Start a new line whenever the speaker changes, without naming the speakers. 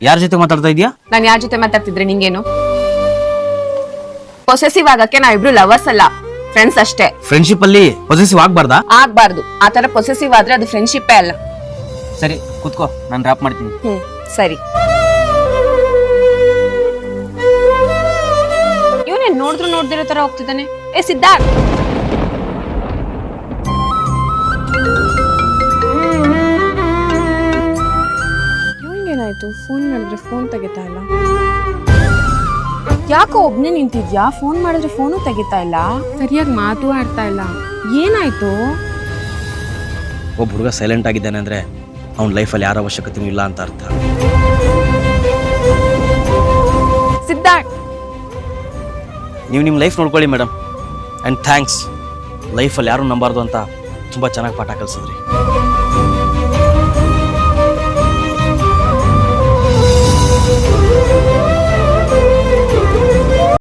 ಯಾರ ಜೊತೆ ಮಾತಾಡ್ತಾ ಇದೀಯಾ?
ನಾನು ಯಾರ ಜೊತೆ ಮಾತಾಡ್ತಿದ್ರೆ ನಿಂಗೇನು? ಪೊಸೆಸಿವ್ ಆಗಕ್ಕೆ ನಾವಿಬ್ರು ಲವರ್ಸ್ ಅಲ್ಲ, ಫ್ರೆಂಡ್ಸ್ ಅಷ್ಟೇ.
ಫ್ರೆಂಡ್ಶಿಪ್ ಅಲ್ಲಿ ಪೊಸೆಸಿವ್ ಆಗ್ಬಾರ್ದಾ?
ಆಗ್ಬಾರ್ದು. ಆತರ ಪೊಸೆಸಿವ್ ಆದ್ರೆ ಅದು ಫ್ರೆಂಡ್ಶಿಪ್ಪೇ ಅಲ್ಲ.
ಸರಿ ಕೂತ್ಕೋ, ನಾನು ಡ್ರಾಪ್ ಮಾಡ್ತೀನಿ.
ಸರಿ. ಇವನೇನ್ ನೋಡಿದ್ರು ನೋಡ್ದಿರೋ ತರ ಹೋಗ್ತಿದ್ದಾನೆ. ಏ ಸಿದ್ಧಾರ್ಥ್,
ಏನಾಯ್ತು? ಫೋನ್ ಮಾಡಿದ್ರೆ ಫೋನ್ ತೆಗಿತಾ ಇಲ್ಲ. ಯಾಕೋ ಒಬ್ನೇ ನಿಂತಿದ್ಯಾ? ಫೋನ್ ಮಾಡಿದ್ರೆ ಫೋನು ತೆಗಿತಾ ಇಲ್ಲ, ಸರಿಯಾಗಿ ಮಾತು ಆಡ್ತಾ ಇಲ್ಲ. ಏನಾಯ್ತು?
ಒಬ್ಬ ಹುಡುಗ ಸೈಲೆಂಟ್ ಆಗಿದ್ದಾನೆ ಅಂದ್ರೆ ಅವ್ನ ಲೈಫಲ್ಲಿ ಯಾರ ಅವಶ್ಯಕತೆನೂ ಇಲ್ಲ ಅಂತ ಅರ್ಥ.
ಸಿದ್ಧಾರ್ಥ್,
ನೀವು ನಿಮ್ಮ ಲೈಫ್ ನೋಡ್ಕೊಳ್ಳಿ ಮೇಡಮ್. ಆ್ಯಂಡ್ ಥ್ಯಾಂಕ್ಸ್, ಲೈಫಲ್ಲಿ ಯಾರೂ ನಂಬಾರ್ದು ಅಂತ ತುಂಬ ಚೆನ್ನಾಗಿ ಪಾಠ ಕಲಿಸಿದ್ರಿ.